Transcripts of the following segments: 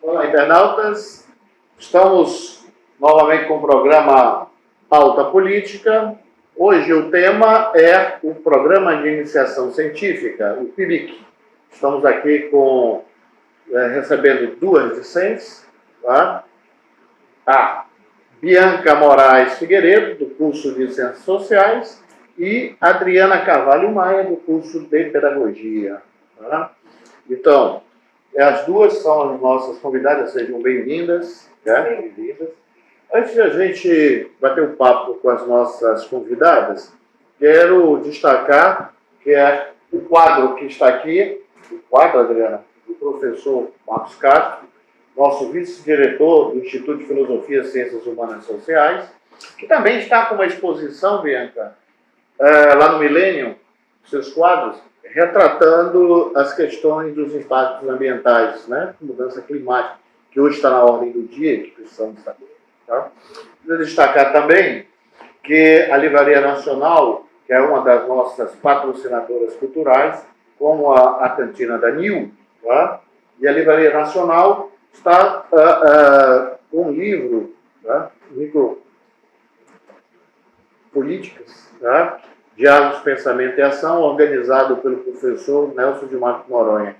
Olá, internautas. Estamos novamente com o programa Alta Política. Hoje o tema é o Programa de Iniciação Científica, o PIBIC. Estamos aqui recebendo duas discentes, tá? A Bianca Moraes Figueiredo, do curso de Ciências Sociais, e Adriana Carvalho Maia, do curso de Pedagogia. Tá? Então, as duas são as nossas convidadas, sejam bem-vindas. Né? Bem-vindas. Antes de a gente bater um papo com as nossas convidadas, quero destacar que é o quadro que está aqui, o quadro, Adriana, do professor Marcos Castro, nosso vice-diretor do Instituto de Filosofia, Ciências Humanas e Sociais, que também está com uma exposição, Bianca, lá no Millennium, seus quadros, retratando as questões dos impactos ambientais, né? Mudança climática, que hoje está na ordem do dia e que precisamos saber. Tá? Quero destacar também que a Livraria Nacional, que é uma das nossas patrocinadoras culturais, como a Cantina da NIL, tá? E a Livraria Nacional está com um livro, tá? Micropolíticas, tá? Diálogos, Pensamento e Ação, organizado pelo professor Nelson de Marco Noronha.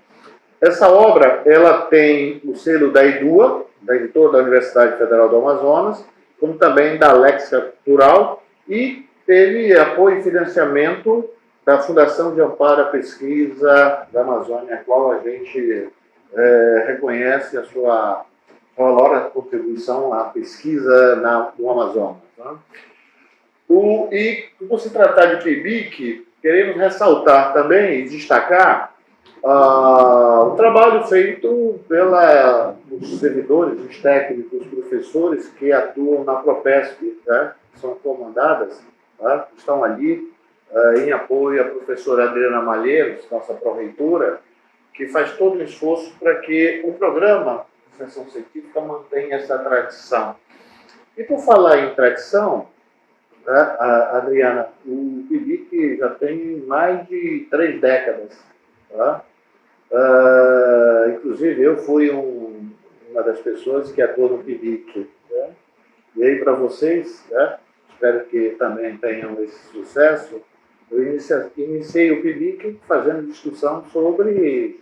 Essa obra ela tem o selo da EDUA, da editora da Universidade Federal do Amazonas, como também da Léxica Cultural, e teve apoio e financiamento da Fundação de Amparo à Pesquisa da Amazônia, a qual a gente reconhece a sua valorosa contribuição à pesquisa no Amazonas. Tá? E, por se tratar de PIBIC, queremos ressaltar também e destacar o trabalho feito pelos servidores, os técnicos, os professores que atuam na Propesp, né? São comandadas, tá? Estão ali em apoio à professora Adriana Malheiros, nossa pró-reitora, que faz todo o esforço para que o programa de iniciação científica mantenha essa tradição. E por falar em tradição, Adriana, o PIBIC já tem mais de 3 décadas. Tá? Inclusive, eu fui uma das pessoas que atuou no PIBIC. Né? E aí, para vocês, né? Espero que também tenham esse sucesso, eu iniciei o PIBIC fazendo discussão sobre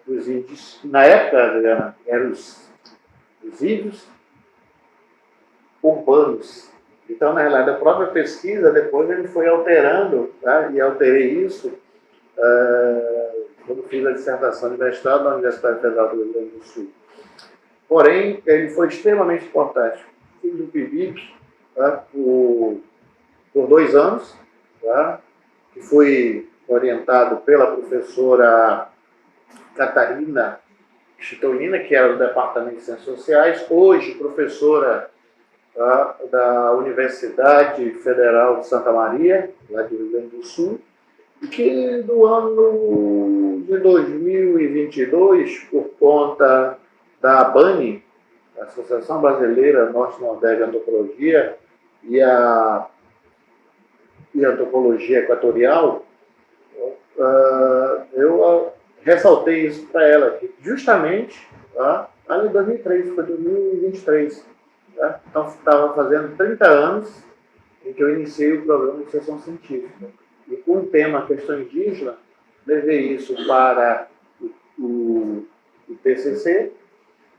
os índios. Na época, Adriana, eram os índios urbanos. Então, na realidade, a própria pesquisa, depois ele foi alterando, tá? E alterei isso quando fiz a dissertação de mestrado na Universidade Federal do Rio Grande do Sul. Porém, ele foi extremamente importante. Fiz o PIBIC, tá? por 2 anos, tá? Que foi orientado pela professora Catarina Chitolina, que era do Departamento de Ciências Sociais, hoje professora da Universidade Federal de Santa Maria, lá do Rio Grande do Sul, e que do ano de 2022, por conta da ABANE, Associação Brasileira Norte-Nordeste de Antropologia, e a Antropologia Equatorial, eu ressaltei isso para ela, que justamente lá em 2003, foi 2023. Tá? Então, estava fazendo 30 anos em que eu iniciei o programa de iniciação científica. E com o tema questão indígena, levei isso para o TCC,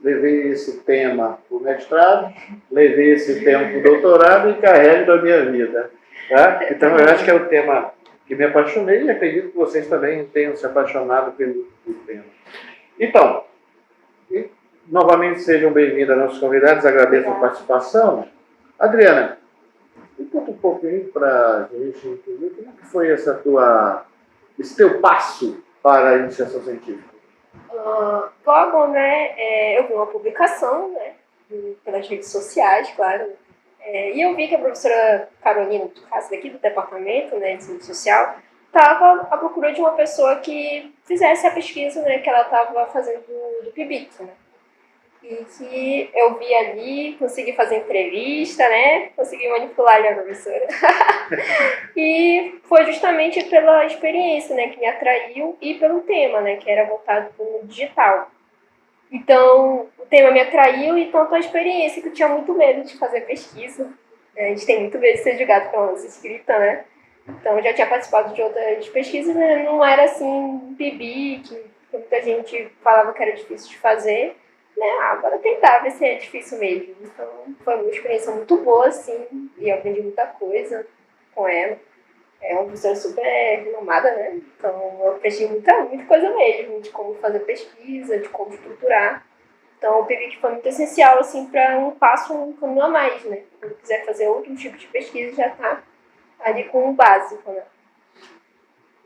levei esse tema para o mestrado, levei esse tema para o doutorado e carrego da minha vida. Tá? Então, eu acho que é o tema que me apaixonei e acredito que vocês também tenham se apaixonado pelo tema. Então, novamente sejam bem-vindos nossos convidados, agradeço a participação. Adriana, conta um pouquinho para a gente entender como é que foi esse teu passo para a iniciação científica. Logo, né, eu vi uma publicação, né, pelas redes sociais, claro, e eu vi que a professora Carolina Picasso, daqui do departamento, né, de ciência social, estava à procura de uma pessoa que fizesse a pesquisa, né, que ela estava fazendo do PIBIC, né. E que eu vi ali, consegui fazer entrevista, né? Consegui manipular ali a professora. E foi justamente pela experiência, né, que me atraiu e pelo tema, né, que era voltado para o digital. Então, o tema me atraiu e tanto a experiência que eu tinha muito medo de fazer pesquisa. A gente tem muito medo de ser julgado pela nossa escrita, né? Então, eu já tinha participado de outras pesquisas, mas não era assim, um PIBIC, que muita gente falava que era difícil de fazer. Né? Agora tentar ver se é difícil mesmo. Então, foi uma experiência muito boa, assim, e eu aprendi muita coisa com ela. É uma professora super renomada, né? Então, eu aprendi muita coisa mesmo, de como fazer pesquisa, de como estruturar. Então, o PIBIC foi muito essencial, assim, para um passo, um caminho a mais, né? Quando quiser fazer outro tipo de pesquisa, já está ali com o básico, né?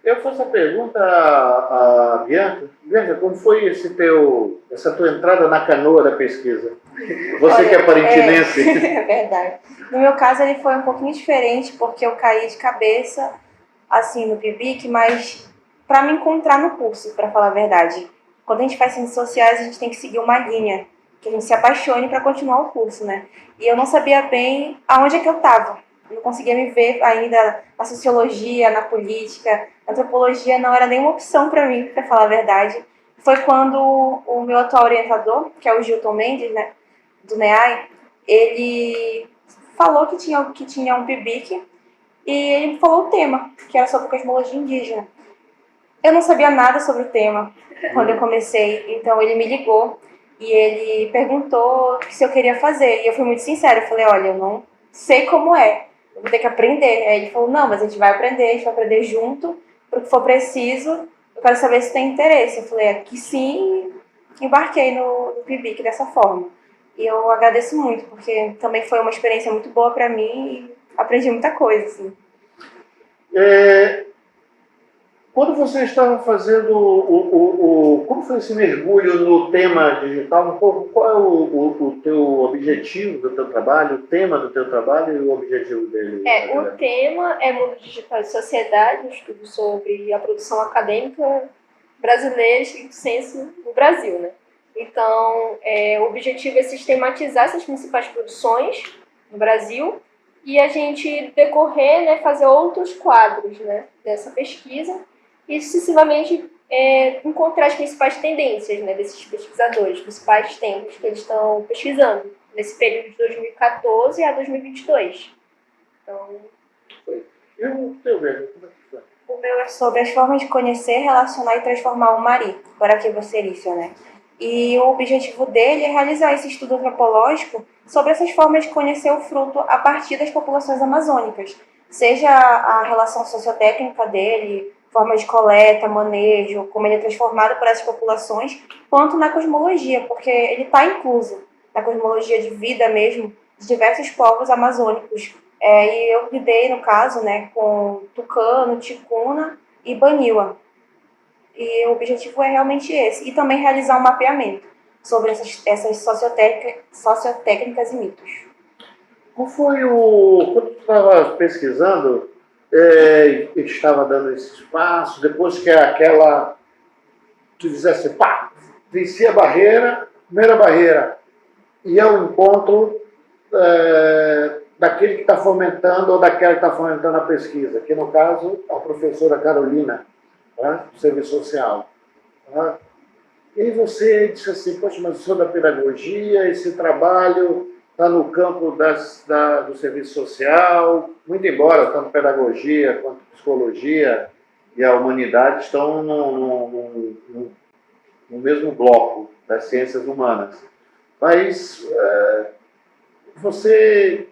Eu faço a pergunta a Bianca. Bianca, como foi essa tua entrada na canoa da pesquisa? Você Olha, que é parintinense. É verdade. No meu caso, ele foi um pouquinho diferente, porque eu caí de cabeça, assim, no PIBIC, mas para me encontrar no curso, para falar a verdade. Quando a gente faz ciências sociais, a gente tem que seguir uma linha, que a gente se apaixone para continuar o curso, né? E eu não sabia bem aonde é que eu estava. Não conseguia me ver ainda na sociologia, na política. A antropologia não era nenhuma opção para mim, para falar a verdade. Foi quando o meu atual orientador, que é o Gilton Mendes, né, do NEAI, ele falou que tinha um PIBIC e ele falou o tema, que era sobre cosmologia indígena. Eu não sabia nada sobre o tema quando eu comecei, então ele me ligou e ele perguntou se eu queria fazer. E eu fui muito sincera, eu falei, olha, eu não sei como é, eu vou ter que aprender. Aí ele falou, não, mas a gente vai aprender junto, para o que for preciso, eu quero saber se tem interesse. Eu falei, que sim, embarquei no PIBIC dessa forma. E eu agradeço muito, porque também foi uma experiência muito boa para mim e aprendi muita coisa, assim. Quando você estava fazendo como foi esse mergulho no tema digital, um pouco, qual é o teu objetivo do teu trabalho, o tema do teu trabalho e o objetivo dele? O tema é Mundo Digital e Sociedade, um estudo sobre a produção acadêmica brasileira, estricto sensu, no Brasil, né? Então, o objetivo é sistematizar essas principais produções no Brasil e a gente decorrer, né, fazer outros quadros, né, dessa pesquisa e sucessivamente encontrar as principais tendências, né, desses pesquisadores, os principais temas que eles estão pesquisando nesse período de 2014 a 2022. Então, E o teu mesmo, como é que foi? O meu é sobre as formas de conhecer, relacionar e transformar o mari, para que você serício, né? E o objetivo dele é realizar esse estudo antropológico sobre essas formas de conhecer o fruto a partir das populações amazônicas, seja a relação sociotécnica dele, formas de coleta, manejo, como ele é transformado por essas populações, quanto na cosmologia, porque ele está incluso na cosmologia de vida mesmo de diversos povos amazônicos. E eu lidei, no caso, né, com Tucano, Ticuna e Baniwa. E o objetivo é realmente esse. E também realizar um mapeamento sobre essas sociotécnicas e mitos. Qual foi quando tu estava pesquisando, estava dando esse espaço, depois que tu dissesse, pá, venci a barreira, primeira barreira, e é o encontro daquele que está fomentando ou daquela que está fomentando a pesquisa, que no caso a professora Carolina, né, do Serviço Social. Né? E aí você disse assim, poxa, mas eu sou da pedagogia, esse trabalho está no campo do serviço social, muito embora tanto pedagogia quanto psicologia e a humanidade estão no mesmo bloco das ciências humanas. Mas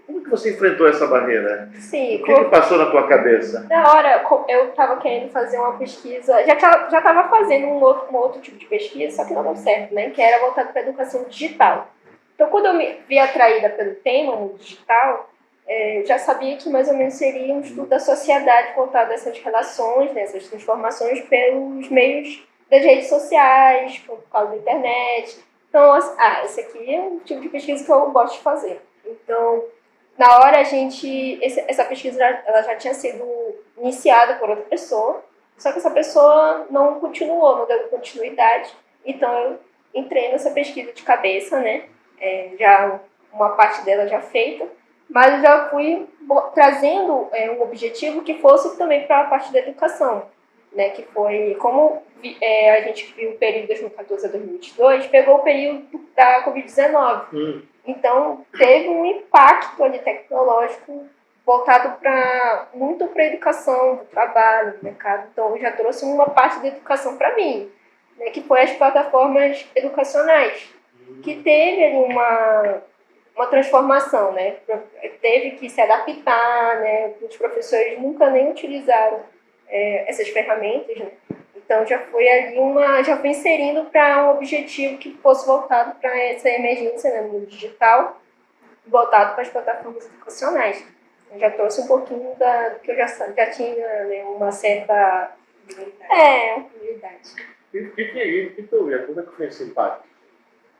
como que você enfrentou essa barreira? sim, O que passou na tua cabeça? na hora eu estava querendo fazer uma pesquisa, já estava fazendo um outro tipo de pesquisa, só que não deu certo, né? Que era voltado para a educação digital. Então, quando eu me vi atraída pelo tema, o digital, eu já sabia que mais ou menos seria um estudo da sociedade voltado a essas relações, né, essas transformações pelos meios das redes sociais, por causa da internet. Então, esse aqui é o tipo de pesquisa que eu gosto de fazer. Então, na hora essa pesquisa ela já tinha sido iniciada por outra pessoa, só que essa pessoa não continuou, não deu continuidade. Então, eu entrei nessa pesquisa de cabeça, né? Já uma parte dela já feita, mas eu já fui trazendo um objetivo que fosse também para a parte da educação. né, que foi, como a gente viu o período de 2014 a 2022, pegou o período da Covid-19. Então, teve um impacto ali tecnológico voltado muito para a educação, do trabalho, do mercado. Então, já trouxe uma parte da educação para mim, né, que foi as plataformas educacionais, que teve ali uma transformação, né? Teve que se adaptar, né? Os professores nunca nem utilizaram essas ferramentas, né? Então já foi ali já foi inserindo para um objetivo que fosse voltado para essa emergência, né, no digital, voltado para as plataformas educacionais. Eu já trouxe um pouquinho do que eu já tinha, né, uma certa habilidade. E tu, como é que foi esse impacto?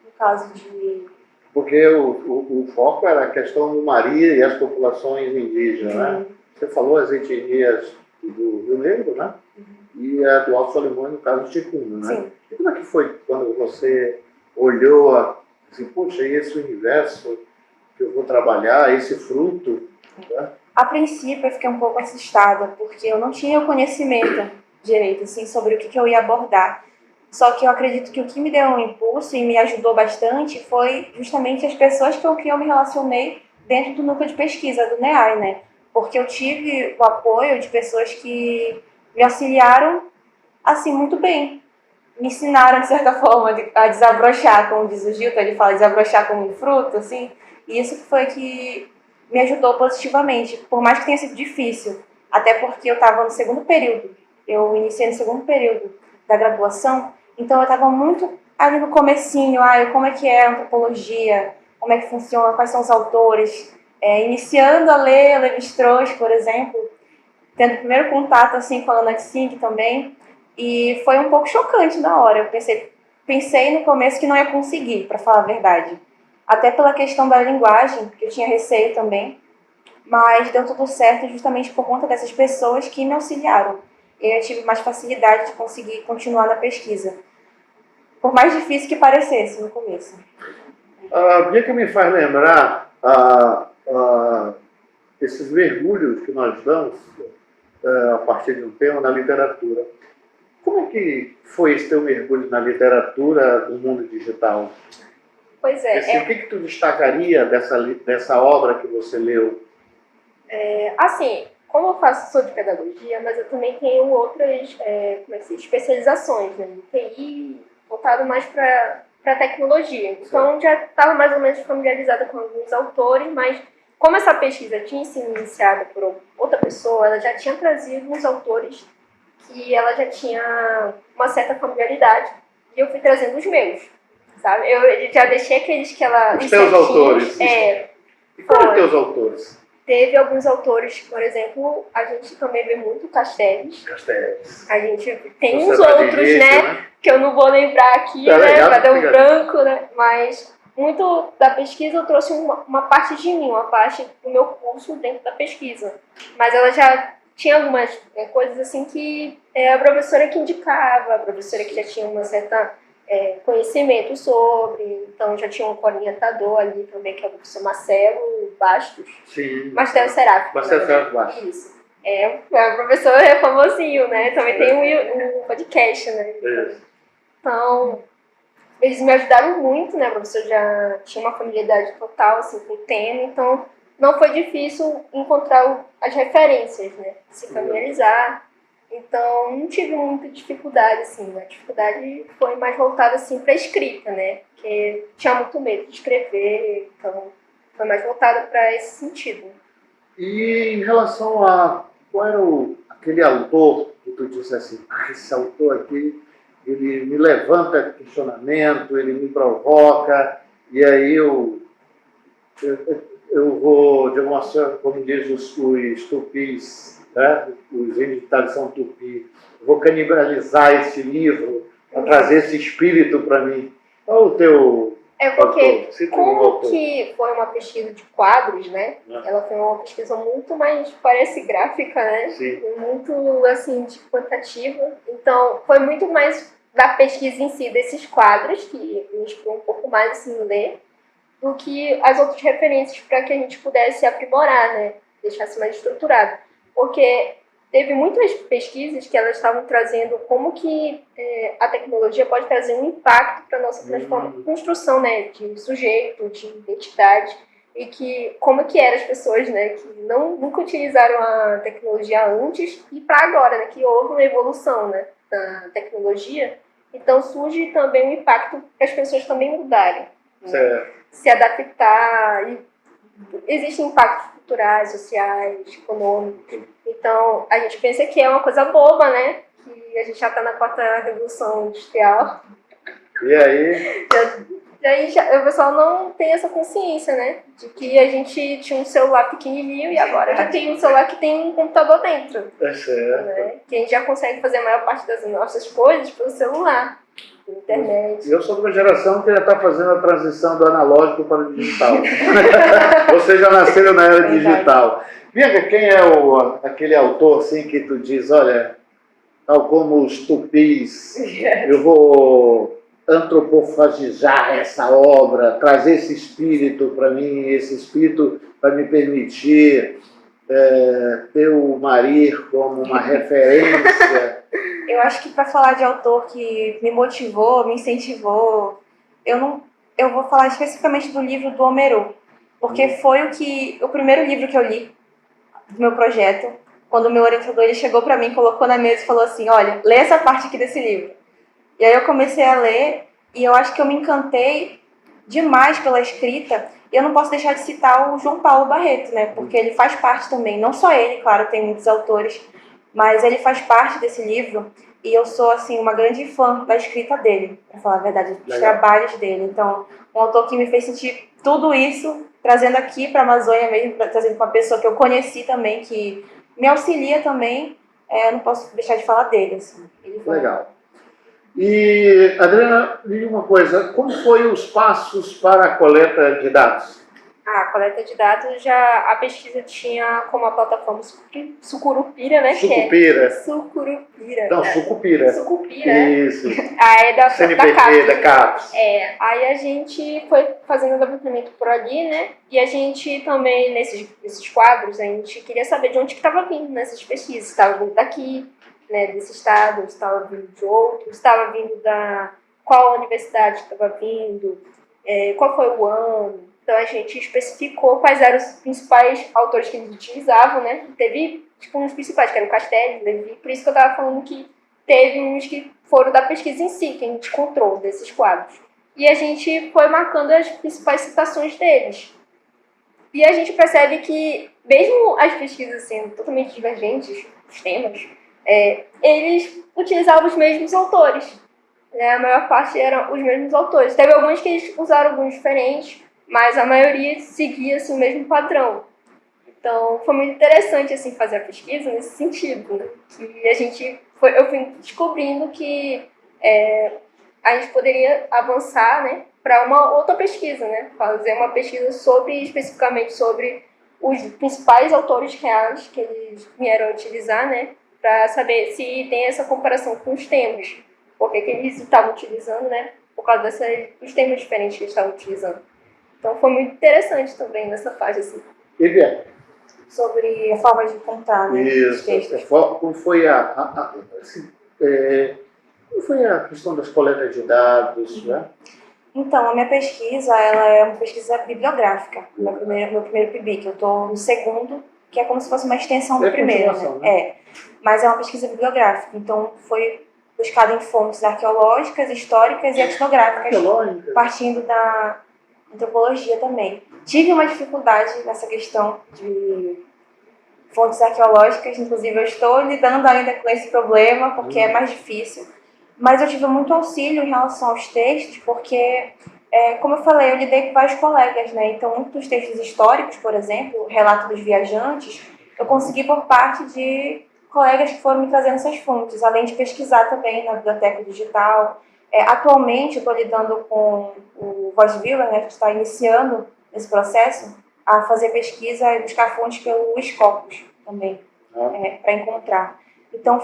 No caso de... Porque o foco era a questão do Maria e as populações indígenas, né? Você falou as etnias do Rio Negro, né? E a do Alto Solimões, no caso, Ticuna, né? Sim. E como é que foi quando você olhou assim, poxa, esse universo que eu vou trabalhar, esse fruto, né? A princípio, eu fiquei um pouco assustada, porque eu não tinha o conhecimento direito, assim, sobre o que eu ia abordar. Só que eu acredito que o que me deu um impulso e me ajudou bastante foi justamente as pessoas com quem eu me relacionei dentro do núcleo de pesquisa do NEAI, né? Porque eu tive o apoio de pessoas que me auxiliaram, assim, muito bem. Me ensinaram, de certa forma, a desabrochar, como diz o Gilton, ele fala desabrochar como um fruto, assim. E isso foi que me ajudou positivamente, por mais que tenha sido difícil. Até porque eu estava no segundo período. Eu iniciei no segundo período da graduação, então eu estava muito ali no comecinho, como é que é a antropologia, como é que funciona, quais são os autores. Iniciando a ler Lévi-Strauss, por exemplo, tendo o primeiro contato assim, com a Lana Singh também, e foi um pouco chocante na hora. Eu pensei no começo que não ia conseguir, para falar a verdade. Até pela questão da linguagem, que eu tinha receio também, mas deu tudo certo justamente por conta dessas pessoas que me auxiliaram. E eu tive mais facilidade de conseguir continuar na pesquisa, por mais difícil que parecesse no começo. O que me faz lembrar esses mergulhos que nós damos a partir de um tema na literatura. Como é que foi esse teu mergulho na literatura do mundo digital? Pois é. O que tu destacaria dessa obra que você leu? Assim, como eu sou de pedagogia, mas eu também tenho outras especializações, né, em TI, voltado mais para tecnologia. Então, já estava mais ou menos familiarizada com alguns autores, mas como essa pesquisa tinha sido iniciada por outra pessoa, ela já tinha trazido uns autores que ela já tinha uma certa familiaridade, e eu fui trazendo os meus, sabe? Eu já deixei aqueles que ela... Os teus autores? E quais são os teus autores? Teve alguns autores, por exemplo, a gente também vê muito Castells. A gente tem uns outros, né? Que eu não vou lembrar aqui, né? Pra dar um branco, né? Mas muito da pesquisa eu trouxe uma parte de mim, uma parte do meu curso dentro da pesquisa. Mas ela já tinha algumas coisas assim que a professora que indicava, a professora que já tinha uma certa conhecimento sobre, então já tinha um orientador ali também, que é o professor Marcelo Bastos. Sim. Marcelo Seráfico. Marcelo Seráfico Bastos. Isso. O professor é famosinho, né? Também tem um podcast, né? Então, eles me ajudaram muito, né? O professor já tinha uma familiaridade total, assim, com o tema, então não foi difícil encontrar as referências, né? Se familiarizar. Então, não tive muita dificuldade, assim. A dificuldade foi mais voltada, assim, para a escrita, né? Porque tinha muito medo de escrever, então foi mais voltada para esse sentido. E em relação a qual era aquele autor que tu disse assim, esse autor aqui, ele me levanta questionamento, ele me provoca, e aí eu vou, de alguma forma, como diz os tupis, né? Os índios de tradição tupi, vou canibalizar esse livro, para trazer esse espírito para mim. Qual o teu porque como que foi uma pesquisa de quadros, né? Ela foi uma pesquisa muito mais, parece gráfica, né? Sim. Muito, assim, de quantitativa. Então, foi muito mais da pesquisa em si, desses quadros, que me inspirou um pouco mais, assim, ler, do que as outras referências para que a gente pudesse aprimorar, né? Deixasse mais estruturado. Porque teve muitas pesquisas que elas estavam trazendo como que a tecnologia pode trazer um impacto para a nossa construção, né, de sujeito, de identidade, e que como que eram as pessoas, né, que nunca utilizaram a tecnologia antes e para agora, né, que houve uma evolução, né, da tecnologia. Então surge também um impacto para as pessoas também mudarem, né, se adaptar. E existem impactos culturais, sociais, econômicos. Então, a gente pensa que é uma coisa boba, né? Que a gente já está na quarta revolução industrial. E aí? E aí o pessoal não tem essa consciência, né? De que a gente tinha um celular pequenininho e agora já tem um celular que tem um computador dentro. É certo. Né? Que a gente já consegue fazer a maior parte das nossas coisas pelo celular. Internet. Eu sou de uma geração que já está fazendo a transição do analógico para o digital. Vocês já nasceram na era digital. Bianca, quem é aquele autor assim, que tu diz, olha, tal como os tupis, eu vou antropofagizar essa obra, trazer esse espírito para mim, esse espírito para me permitir ter o Marir como uma referência? Eu acho que para falar de autor que me motivou, me incentivou, eu vou falar especificamente do livro do Homero, porque foi o primeiro livro que eu li do meu projeto. Quando o meu orientador ele chegou para mim, colocou na mesa e falou assim, olha, lê essa parte aqui desse livro. E aí eu comecei a ler e eu acho que eu me encantei demais pela escrita. E eu não posso deixar de citar o João Paulo Barreto, né? Porque ele faz parte também, não só ele, claro, tem muitos autores, mas ele faz parte desse livro e eu sou, assim, uma grande fã da escrita dele, para falar a verdade, dos trabalhos dele. Então, um autor que me fez sentir tudo isso, trazendo aqui para a Amazônia mesmo, trazendo uma pessoa que eu conheci também, que me auxilia também, eu não posso deixar de falar dele, assim. Ele foi... Legal. E, Adriana, me diga uma coisa, como foi os passos para a coleta de dados? A coleta de dados, a pesquisa tinha como a plataforma Sucurupira, né? Sucupira. Sucurupira. Não, Sucupira. Sucupira. Isso. É da CNPq, da CAPES. Aí a gente foi fazendo o levantamento por ali, né? E a gente também, nesses quadros, a gente queria saber de onde que estava vindo nessas pesquisas. Estava vindo daqui, né, desse estado, estava vindo de outro, estava vindo qual universidade estava vindo, qual foi o ano. Então a gente especificou quais eram os principais autores que eles utilizavam, né? Teve tipo uns principais, que eram Castelli, Levi, por isso que eu estava falando que teve uns que foram da pesquisa em si, que a gente encontrou desses quadros. E a gente foi marcando as principais citações deles. E a gente percebe que, mesmo as pesquisas sendo totalmente divergentes, os temas, eles utilizavam os mesmos autores. Né? A maior parte eram os mesmos autores. Teve alguns que eles usaram alguns diferentes, mas a maioria seguia assim, o mesmo padrão. Então, foi muito interessante assim, fazer a pesquisa nesse sentido. Né? Que eu fui descobrindo que a gente poderia avançar, né, para uma outra pesquisa, né? Fazer uma pesquisa especificamente sobre os principais autores reais que eles vieram a utilizar, né, para saber se tem essa comparação com os temas. Por que eles estavam utilizando, né? Por causa dos temas diferentes que eles estavam utilizando. Então foi muito interessante também nessa fase, assim. E Bianca? Sobre a forma de contar, né? Isso. Como foi como foi a questão das coletas de dados, né? Então, a minha pesquisa, ela é uma pesquisa bibliográfica. Meu primeiro PIBIC, eu estou no segundo, que é como se fosse uma extensão do primeiro, né? Mas é uma pesquisa bibliográfica. Então, foi buscado em fontes arqueológicas, históricas e etnográficas, partindo da antropologia também. Tive uma dificuldade nessa questão de fontes arqueológicas, inclusive eu estou lidando ainda com esse problema, porque é mais difícil. Mas eu tive muito auxílio em relação aos textos, porque, como eu falei, eu lidei com vários colegas, né? Então, muitos dos textos históricos, por exemplo, o relato dos viajantes, eu consegui por parte de colegas que foram me trazendo essas fontes, além de pesquisar também na biblioteca digital. Atualmente, eu estou lidando com o VozViewer, né, que está iniciando esse processo, a fazer pesquisa e buscar fontes pelo Scopus também, para encontrar. Então,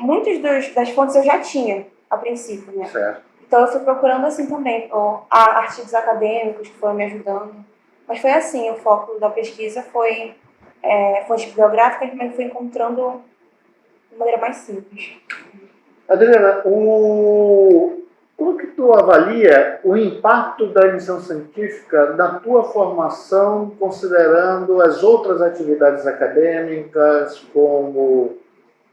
muitas das fontes eu já tinha, a princípio, né? Certo. Então, eu fui procurando assim também, artigos acadêmicos que foram me ajudando. Mas foi assim, o foco da pesquisa foi fontes bibliográficas, mas fui encontrando de maneira mais simples. Adriana, como que tu avalia o impacto da iniciação científica na tua formação, considerando as outras atividades acadêmicas, como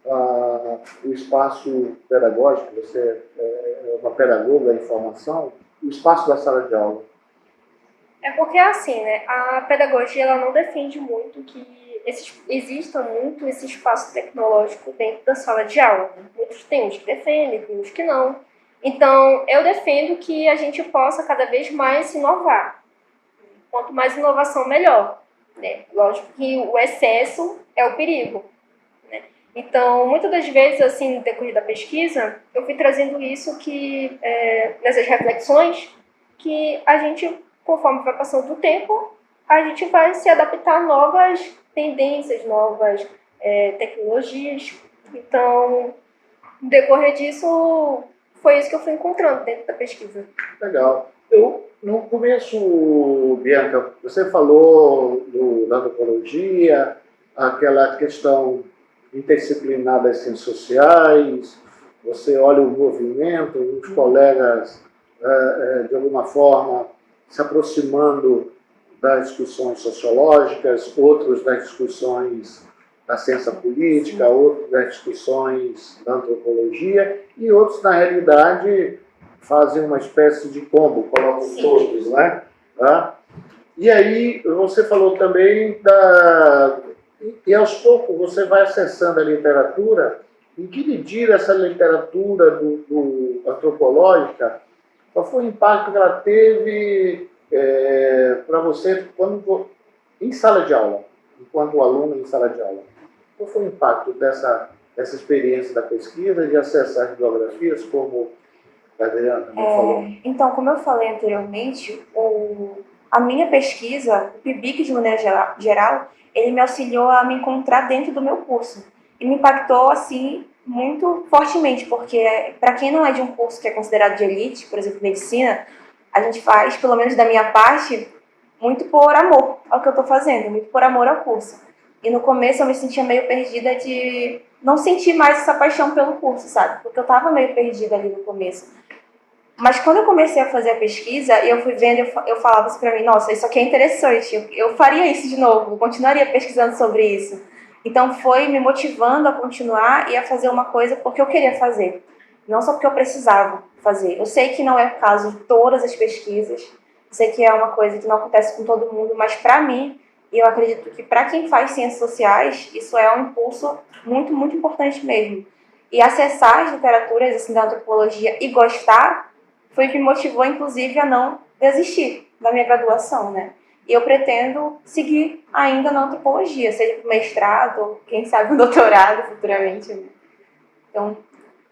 o espaço pedagógico, você é uma pedagoga em formação, o espaço da sala de aula? É porque, assim, né, a pedagogia ela não defende muito que exista muito esse espaço tecnológico dentro da sala de aula. Né? Muitos têm uns que defendem, tem uns que não. Então, eu defendo que a gente possa cada vez mais inovar. Quanto mais inovação, melhor. Né? Lógico que o excesso é o perigo. Né? Então, muitas das vezes, assim, no decorrer da pesquisa, eu fui trazendo isso que, nessas reflexões, que a gente, conforme vai passando o tempo, a gente vai se adaptar a novas tendências, novas tecnologias. Então, no decorrer disso, foi isso que eu fui encontrando dentro da pesquisa. Legal. No começo, Bianca, você falou da antropologia, aquela questão interdisciplinar das ciências sociais, você olha o movimento, os colegas, de alguma forma, se aproximando das discussões sociológicas, outros das discussões da ciência política, outros das discussões da antropologia, e outros, na realidade, fazem uma espécie de combo, colocam todos, né? Tá? E aí, você falou também e aos poucos você vai acessando a literatura. Em que medida essa literatura antropológica, qual foi o impacto que ela teve para você em sala de aula, enquanto aluno em sala de aula? Qual foi o impacto dessa experiência da pesquisa, de acessar as biografias, como a Adriana também falou? Então, como eu falei anteriormente, a minha pesquisa, o PIBIC de maneira geral, ele me auxiliou a me encontrar dentro do meu curso. E me impactou, assim, muito fortemente, porque para quem não é de um curso que é considerado de elite, por exemplo, medicina, a gente faz, pelo menos da minha parte, muito por amor ao que eu estou fazendo, muito por amor ao curso. E no começo eu me sentia meio perdida de não sentir mais essa paixão pelo curso, sabe? Porque eu estava meio perdida ali no começo. Mas quando eu comecei a fazer a pesquisa, e eu fui vendo, eu falava assim pra mim, nossa, isso aqui é interessante, eu faria isso de novo, eu continuaria pesquisando sobre isso. Então foi me motivando a continuar e a fazer uma coisa porque eu queria fazer, não só porque eu precisava fazer. Eu sei que não é o caso de todas as pesquisas, eu sei que é uma coisa que não acontece com todo mundo, mas para mim, e eu acredito que para quem faz ciências sociais, isso é um impulso muito, muito importante mesmo. E acessar as literaturas assim, da antropologia e gostar foi o que me motivou, inclusive, a não desistir da minha graduação, né? E eu pretendo seguir ainda na antropologia, seja para o mestrado, ou quem sabe um doutorado futuramente. Né? Então,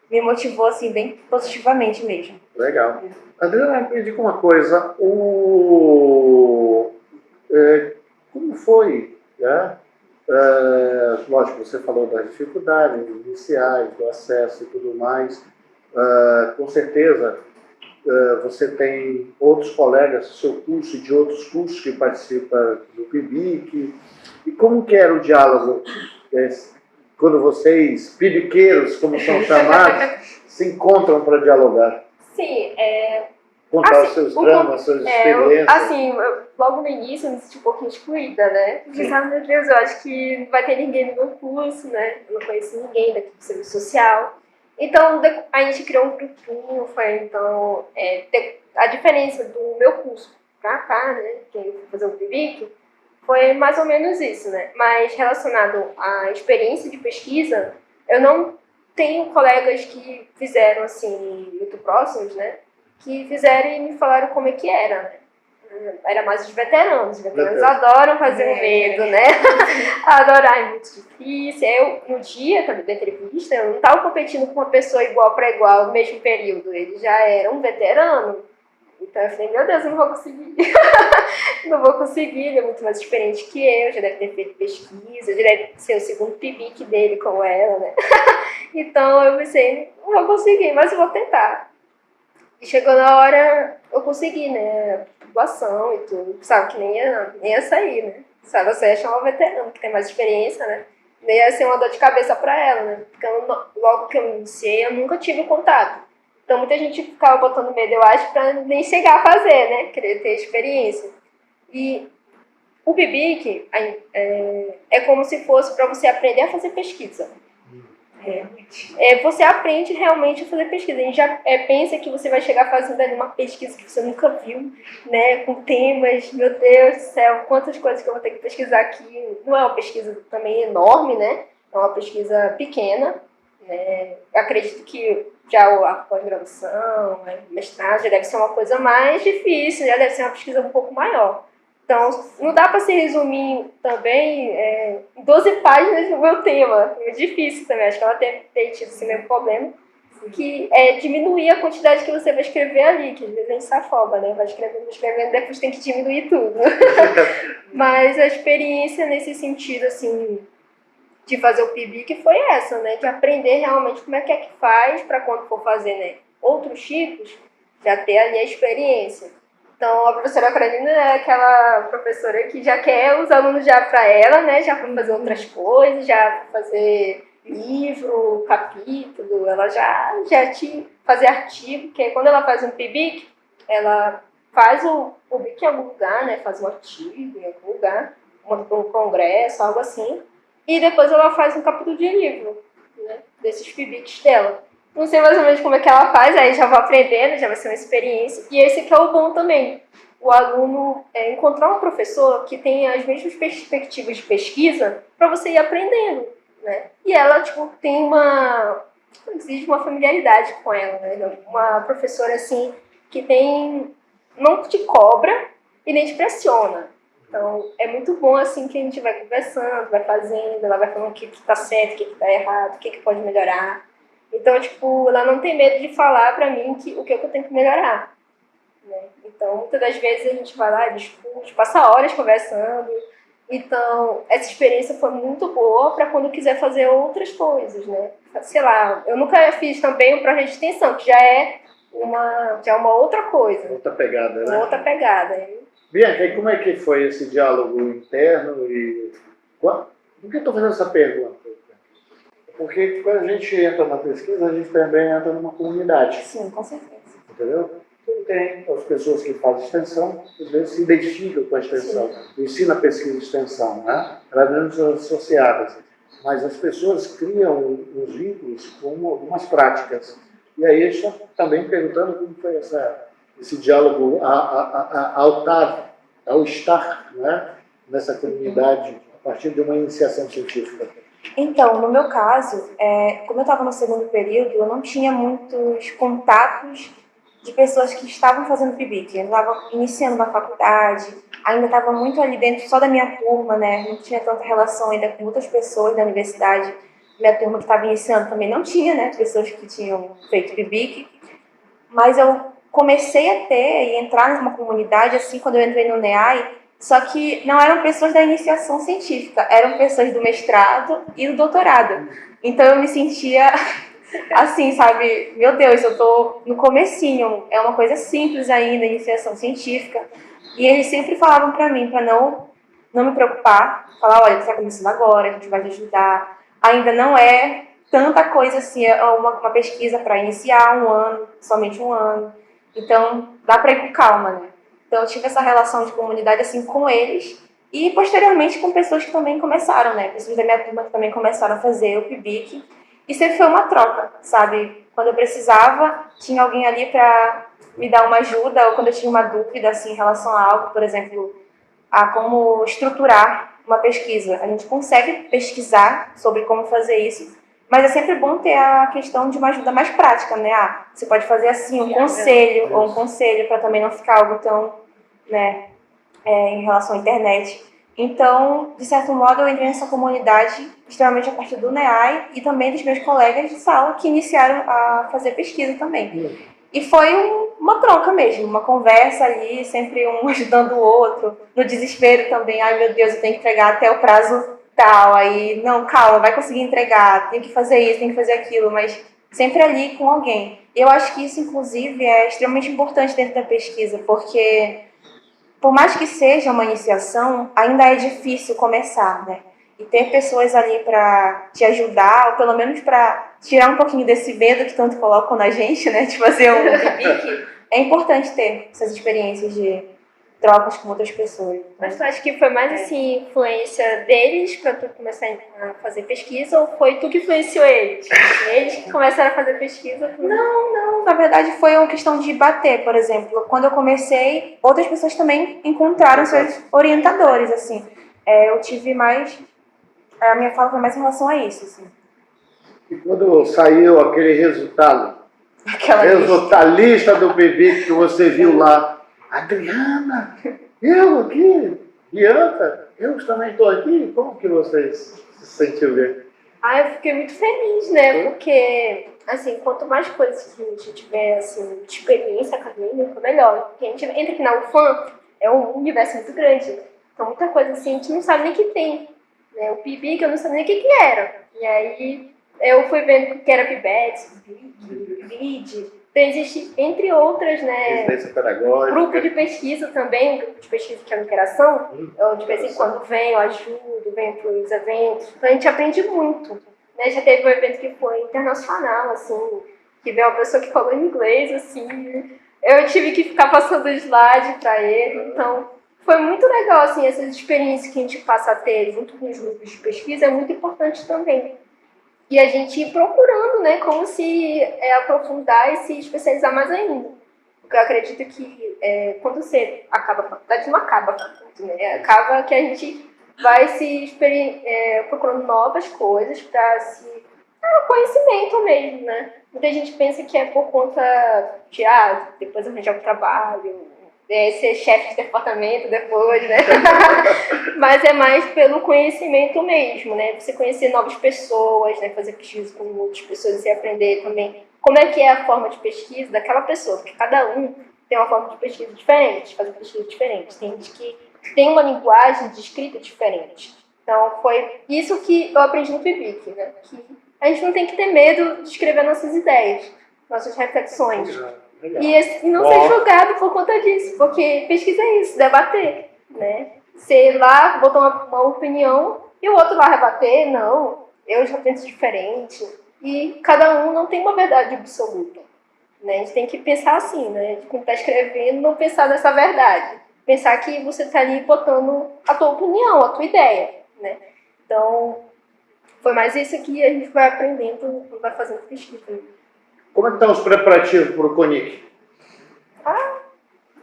me motivou, assim, bem positivamente mesmo. Legal. Adriana, me diga uma coisa, como foi, né? Lógico, você falou das dificuldades iniciais, do acesso e tudo mais, com certeza você tem outros colegas do seu curso e de outros cursos que participam do PIBIC. E como que era o diálogo quando vocês, pibiqueiros, como são chamados, se encontram para dialogar? Sim, Contar assim, os seus dramas, suas experiências. Logo no início eu me senti um pouquinho excluída, né? Porque, sabe, meu Deus, eu acho que não vai ter ninguém no meu curso, né? Eu não conheço ninguém daqui do serviço social. Então, a gente criou um grupinho, foi, então, a diferença do meu curso pra cá, né? Que eu fui fazer o PIBIC, foi mais ou menos isso, né? Mas relacionado à experiência de pesquisa, eu não tenho colegas que fizeram, assim, muito próximos, né? Que fizeram e me falaram como é que era, né? Era mais os veteranos. Os veteranos adoram fazer o medo, né? Adorar, é muito difícil. Eu, no dia da entrevista, eu não estava competindo com uma pessoa igual para igual no mesmo período. Ele já era um veterano. Então eu falei, meu Deus, eu não vou conseguir. Não vou conseguir, ele é muito mais experiente que eu, já deve ter feito pesquisa, já deve ser o segundo PIBIC dele com ela, né? Então eu pensei, não vou conseguir, mas eu vou tentar. E chegou na hora, eu consegui, né? Doação e tudo. Sabe que nem ia sair, né? Sabe, você ia chamar um veterano que tem mais experiência, né? ia ser uma dor de cabeça para ela, né? Porque logo que eu iniciei, eu nunca tive contato. Então muita gente ficava botando medo, eu acho, para nem chegar a fazer, né? Querer ter experiência. E o BIBIC é como se fosse para você aprender a fazer pesquisa. Você aprende realmente a fazer pesquisa. A gente já pensa que você vai chegar fazendo ali uma pesquisa que você nunca viu, né? Com temas, meu Deus do céu, quantas coisas que eu vou ter que pesquisar aqui. Não é uma pesquisa também enorme, né? É uma pesquisa pequena. Né? Eu acredito que já a pós-graduação, o mestrado, já deve ser uma coisa mais difícil, já deve ser uma pesquisa um pouco maior. Então, não dá para se resumir também em 12 páginas o meu tema. É difícil também, acho que ela tem tido esse mesmo problema, que é diminuir a quantidade que você vai escrever ali, que às vezes a gente se afoba, né? Vai escrevendo, depois tem que diminuir tudo. Mas a experiência nesse sentido, assim, de fazer o PIBIC foi essa, né? De aprender realmente como é que faz para quando for fazer, né, outros tipos, já ter ali a experiência. Então, a professora Carolina é aquela professora que já quer os alunos já para ela, né? Já para fazer outras coisas, já para fazer livro, capítulo, ela já te fazer artigo, porque quando ela faz um PIBIC, ela faz o PIBIC em algum lugar, né? Faz um artigo em algum lugar, manda para um congresso, algo assim, e depois ela faz um capítulo de livro, né? Desses PIBICs dela. Não sei mais ou menos como é que ela faz, aí já vou aprendendo, já vai ser uma experiência. E esse que é o bom também, o aluno encontrar um professor que tenha as mesmas perspectivas de pesquisa para você ir aprendendo, né? E ela, tipo, exige uma familiaridade com ela, né? Uma professora, assim, que não te cobra e nem te pressiona. Então, é muito bom, assim, que a gente vai conversando, vai fazendo, ela vai falando o que está certo, o que está errado, o que pode melhorar. Então, tipo, ela não tem medo de falar pra mim o que eu tenho que melhorar. Né? Então, muitas das vezes a gente vai lá, discute, passa horas conversando. Então, essa experiência foi muito boa para quando quiser fazer outras coisas, né? Sei lá, eu nunca fiz também o projeto de extensão, que já é uma outra coisa. Outra pegada, né? Outra pegada. Bianca, e como é que foi esse diálogo interno? Por que eu estou fazendo essa pergunta? Porque quando a gente entra na pesquisa, a gente também entra numa comunidade. Sim, com certeza. Entendeu? Tem as pessoas que fazem extensão, às vezes se identificam com a extensão, ensina pesquisa e extensão, né? Elas são associadas. Mas as pessoas criam os vínculos com algumas práticas. E aí está também perguntando como foi esse diálogo ao estar, né, nessa comunidade a partir de uma iniciação científica. Então, no meu caso, como eu estava no segundo período, eu não tinha muitos contatos de pessoas que estavam fazendo PIBIC. Eu estava iniciando na faculdade, ainda estava muito ali dentro só da minha turma, né? Não tinha tanta relação ainda com outras pessoas da universidade. Minha turma que estava iniciando também não tinha, né? Pessoas que tinham feito PIBIC. Mas eu comecei a ter e entrar numa comunidade, assim, quando eu entrei no NEAI, só que não eram pessoas da iniciação científica, eram pessoas do mestrado e do doutorado. Então eu me sentia assim, sabe, meu Deus, eu tô no comecinho, é uma coisa simples ainda, iniciação científica. E eles sempre falavam pra mim, pra não me preocupar, falar, olha, você tá começando agora, a gente vai te ajudar. Ainda não é tanta coisa assim, é uma pesquisa para iniciar um ano, somente um ano. Então, dá para ir com calma, né? Então, eu tive essa relação de comunidade, assim, com eles e, posteriormente, com pessoas que também começaram, né? Pessoas da minha turma que também começaram a fazer o PIBIC. E sempre foi uma troca, sabe? Quando eu precisava, tinha alguém ali para me dar uma ajuda, ou quando eu tinha uma dúvida, assim, em relação a algo, por exemplo, a como estruturar uma pesquisa. A gente consegue pesquisar sobre como fazer isso, mas é sempre bom ter a questão de uma ajuda mais prática, né? Você pode fazer assim, um conselho, ou um conselho para também não ficar algo tão, né, em relação à internet. Então, de certo modo, eu entrei nessa comunidade extremamente a partir do NEAI e também dos meus colegas de sala que iniciaram a fazer pesquisa também. E foi uma troca mesmo, uma conversa ali, sempre um ajudando o outro, no desespero também, ai meu Deus, eu tenho que entregar até o prazo tal, aí, não, calma, vai conseguir entregar, tem que fazer isso, tem que fazer aquilo, mas sempre ali com alguém. Eu acho que isso, inclusive, é extremamente importante dentro da pesquisa, porque por mais que seja uma iniciação, ainda é difícil começar, né? e ter pessoas ali para te ajudar, ou pelo menos para tirar um pouquinho desse medo que tanto colocam na gente, né, de fazer um PIBIC, é importante ter essas experiências de trocas com outras pessoas. Mas tu acha que foi mais assim, influência deles para tu começar a fazer pesquisa, ou foi tu que influenciou eles? Eles que começaram a fazer pesquisa? Tu... Não, na verdade foi uma questão de bater, por exemplo. Quando eu comecei, outras pessoas também encontraram seus orientadores, assim. Eu tive mais... A minha fala foi mais em relação a isso, assim. E quando saiu aquele resultado, lista do PIBIC que você viu lá, Adriana, eu aqui, Bianca, eu também estou aqui, como que vocês se sentiram ver? Eu fiquei muito feliz, né? Porque, assim, quanto mais coisas que a gente tiver, assim, de experiência acadêmica, melhor. Porque a gente entra aqui na UFAM, é um universo muito grande. Então, muita coisa, assim, a gente não sabe nem que tem. Né? O PIBIC, eu não sabia nem o que era. E aí, eu fui vendo que era PIBET, PIBID. Então, existe, entre outras, né? Residência pedagógica. Grupo de pesquisa também, um grupo de pesquisa que é a interação. Eu, de vez em quando, venho, ajudo, venho para os eventos. Então, a gente aprende muito. Né? Já teve um evento que foi internacional, assim, que veio uma pessoa que falou inglês, assim. Eu tive que ficar passando o slide para ele. Então, foi muito legal, assim, essas experiências que a gente passa a ter junto com os grupos de pesquisa é muito importante também. E a gente ir procurando, né, como se aprofundar e se especializar mais ainda. Porque eu acredito que quando você acaba a faculdade, não acaba a faculdade, né? Acaba que a gente vai se procurando novas coisas para conhecimento mesmo, né? Muita gente pensa que é por conta de, depois arranjar um trabalho, ser chefe de departamento depois, né? Mas é mais pelo conhecimento mesmo, né? Você conhecer novas pessoas, né? Fazer pesquisa com outras pessoas e aprender também como é que é a forma de pesquisa daquela pessoa, porque cada um tem uma forma de pesquisa diferente, fazer pesquisa diferente. Tem gente que tem uma linguagem de escrita diferente. Então, foi isso que eu aprendi no PIBIC, né? Que a gente não tem que ter medo de escrever nossas ideias, nossas reflexões. E não ser julgado por conta disso, porque pesquisa é isso, debater, né? Você lá botar uma opinião e o outro lá rebater, não, eu já penso diferente. E cada um não tem uma verdade absoluta, né? A gente tem que pensar assim, né? Quando está escrevendo, não pensar nessa verdade. Pensar que você está ali botando a tua opinião, a tua ideia, né? Então, foi mais isso que a gente vai aprendendo quando vai fazendo pesquisa. Como é que estão os preparativos para o CONIC?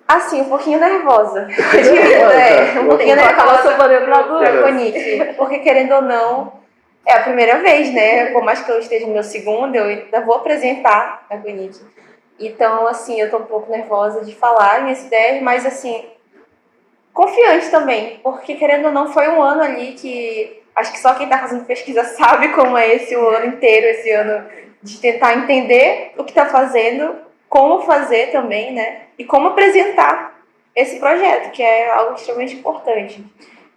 Assim, um pouquinho nervosa. Um pouquinho nervosa do CONIC. Porque, querendo ou não, é a primeira vez, né? Por mais que eu esteja no meu segundo, eu ainda vou apresentar a CONIC. Então, assim, eu tô um pouco nervosa de falar minhas ideias, mas, assim, confiante também. Porque, querendo ou não, foi um ano ali que acho que só quem tá fazendo pesquisa sabe como é esse o ano inteiro, esse ano de tentar entender o que tá fazendo, como fazer também, né? E como apresentar esse projeto, que é algo extremamente importante.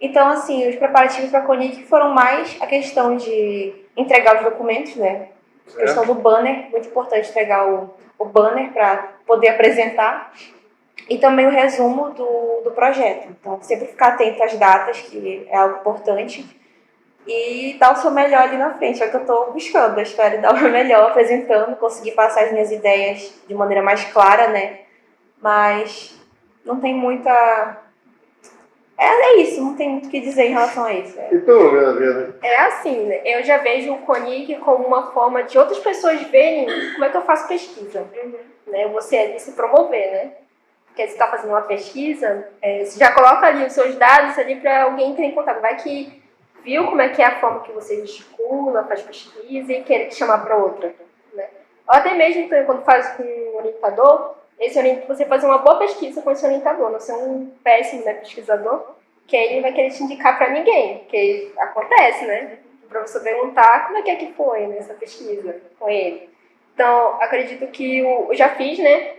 Então, assim, os preparativos para a CONIC foram mais a questão de entregar os documentos, né? A questão do banner, muito importante entregar o banner para poder apresentar. E também o resumo do projeto. Então, sempre ficar atento às datas, que é algo importante. E dar o seu melhor ali na frente, é o que eu estou buscando. Eu espero dar o meu melhor apresentando, conseguir passar as minhas ideias de maneira mais clara, né? Mas não tem muita... É isso, não tem muito o que dizer em relação a isso. E tu, Gabriela? É assim, né? Eu já vejo o CONIC como uma forma de outras pessoas verem como é que eu faço pesquisa. Né? Você ali se promover, né? Porque você está fazendo uma pesquisa, você já coloca ali os seus dados ali para alguém entrar em contato. Vai que viu como é que é a forma que você gesticula, faz pesquisa e quer te chamar para outra. Né? Ou até mesmo quando faz com um orientador, você fazer uma boa pesquisa com esse orientador, não ser um péssimo, né, pesquisador, que aí ele vai querer te indicar para ninguém, porque acontece, né? Para você perguntar como é que foi nessa pesquisa com ele. Então, acredito que eu já fiz, né,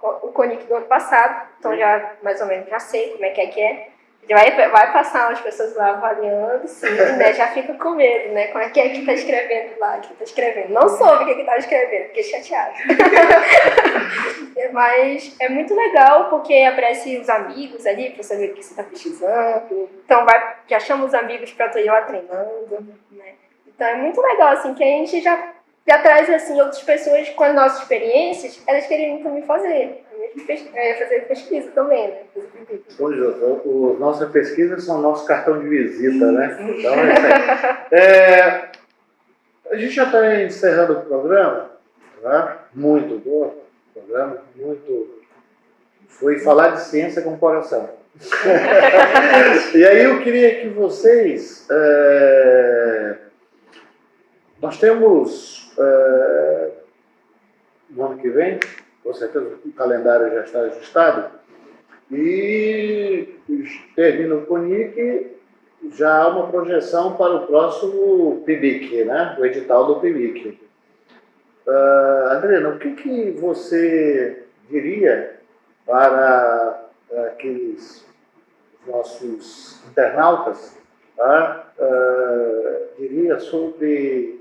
o CONIC do ano passado, então já mais ou menos já sei como é que é. Vai passar as pessoas lá avaliando, sim, né? Já fica com medo, né? Como é que está escrevendo lá, que está escrevendo? Não soube o que está escrevendo, fiquei chateada. Mas é muito legal, porque aparece os amigos ali, para saber o que você está pesquisando. Então, já chama os amigos para ir lá treinando, né? Então, é muito legal, assim, que a gente já traz, assim, outras pessoas com as nossas experiências, elas querem também fazer pesquisa também, né? Pois, nossas pesquisas são nosso cartão de visita, né? Então, a gente já está encerrando o programa, né? Muito bom programa, muito... Foi falar de ciência com o coração. E aí eu queria que vocês... Nós temos... no ano que vem, com certeza o calendário já está ajustado, e termina o CONIC, já há uma projeção para o próximo PIBIC, né? O edital do PIBIC. Adriana, o que você diria para aqueles nossos internautas, diria sobre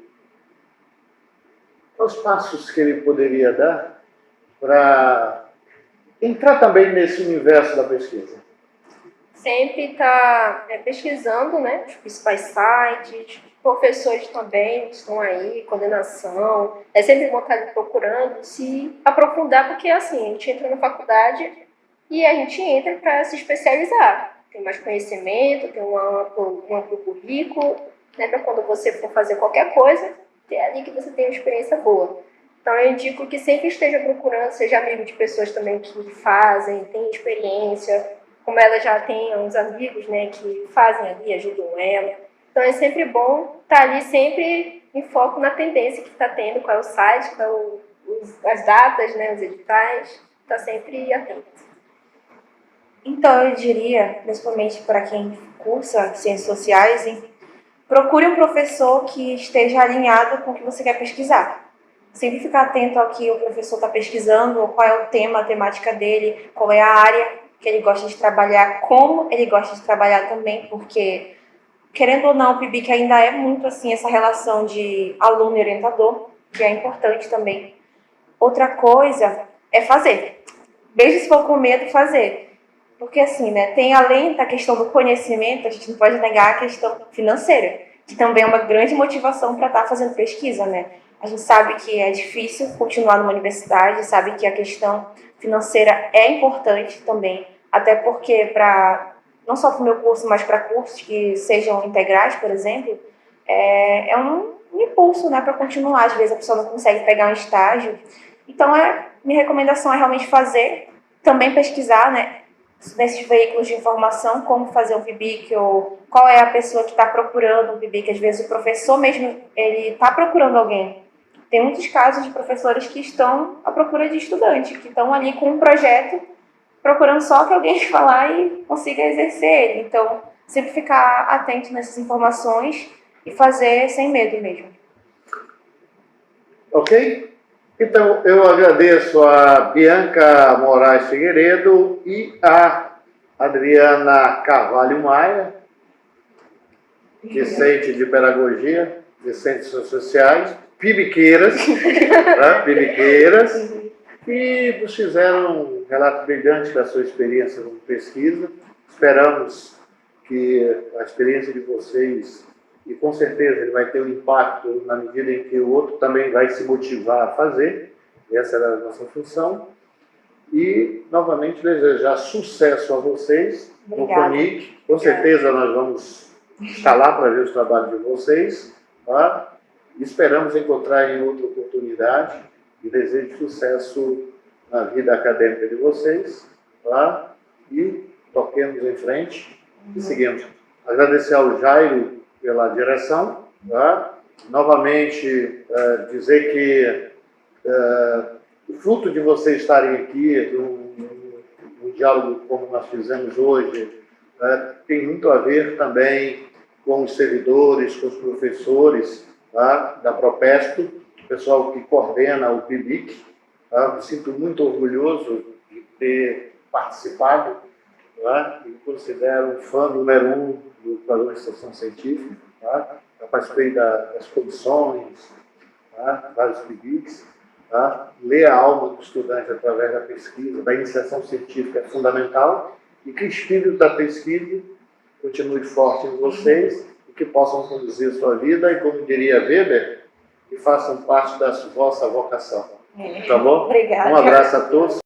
os passos que ele poderia dar para entrar também nesse universo da pesquisa? Sempre está pesquisando, né, os principais sites, professores também estão aí, coordenação, é sempre bom estar procurando se aprofundar, porque assim, a gente entra na faculdade e a gente entra para se especializar, tem mais conhecimento, tem um amplo currículo, né, para quando você for fazer qualquer coisa, ter ali que você tenha uma experiência boa. Então eu indico que sempre esteja procurando, seja amigo de pessoas também que fazem, têm experiência, como ela já tem uns amigos, né, que fazem ali, ajudam ela. Então é sempre bom estar ali sempre em foco na tendência que está tendo, qual é o site, qual é as datas, né, os editais, está sempre atento. Então eu diria, principalmente para quem cursa Ciências Sociais, procure um professor que esteja alinhado com o que você quer pesquisar. Sempre ficar atento ao que o professor está pesquisando, qual é o tema, a temática dele, qual é a área que ele gosta de trabalhar, como ele gosta de trabalhar também, porque, querendo ou não, o PIBIC ainda é muito assim, essa relação de aluno e orientador, que é importante também. Outra coisa é fazer. Mesmo se for com medo, fazer. Porque assim, né, tem além da questão do conhecimento, a gente não pode negar a questão financeira, que também é uma grande motivação para estar fazendo pesquisa, né? A gente sabe que é difícil continuar numa universidade, sabe que a questão financeira é importante também, até porque não só para o meu curso, mas para cursos que sejam integrais, por exemplo, é um impulso, né, para continuar. Às vezes a pessoa não consegue pegar um estágio. Então, minha recomendação é realmente fazer, também pesquisar, né, nesses veículos de informação, como fazer um PIBIC, ou qual é a pessoa que está procurando um PIBIC. Às vezes o professor mesmo, ele está procurando alguém. Tem muitos casos de professores que estão à procura de estudante, que estão ali com um projeto, procurando só que alguém vá lá e consiga exercer ele. Então, sempre ficar atento nessas informações e fazer sem medo mesmo. Ok? Então, eu agradeço a Bianca Moraes Figueiredo e a Adriana Carvalho Maia, discente de Pedagogia, discente de Ciências Sociais, pibiqueiras, né? Pibiqueiras, que nos fizeram um relato brilhante da sua experiência com pesquisa. Esperamos que a experiência de vocês, e com certeza ele vai ter um impacto na medida em que o outro também vai se motivar a fazer, essa era a nossa função, e novamente desejar sucesso a vocês. Obrigada. No CONIC, com certeza nós vamos estar lá para ver os trabalhos de vocês, tá? Esperamos encontrar em outra oportunidade e desejo sucesso na vida acadêmica de vocês, tá? E toquemos em frente e seguimos. Agradecer ao Jairo pela direção, tá? Novamente dizer que o fruto de vocês estarem aqui, um diálogo como nós fizemos hoje, tem muito a ver também com os servidores, com os professores, tá, da Propesp, o pessoal que coordena o PIBIC. Tá? Me sinto muito orgulhoso de ter participado tá? E me considero um fã número 1 do programa de extensão científica. Tá? Eu participei das comissões, tá? Vários PIBICs. Tá? Ler a alma do estudante através da pesquisa, da iniciação científica é fundamental, e que o espírito da pesquisa continue forte em vocês e que possam conduzir a sua vida e, como diria Weber, que façam parte da vossa vocação. Tá bom? Obrigada. Um abraço a todos.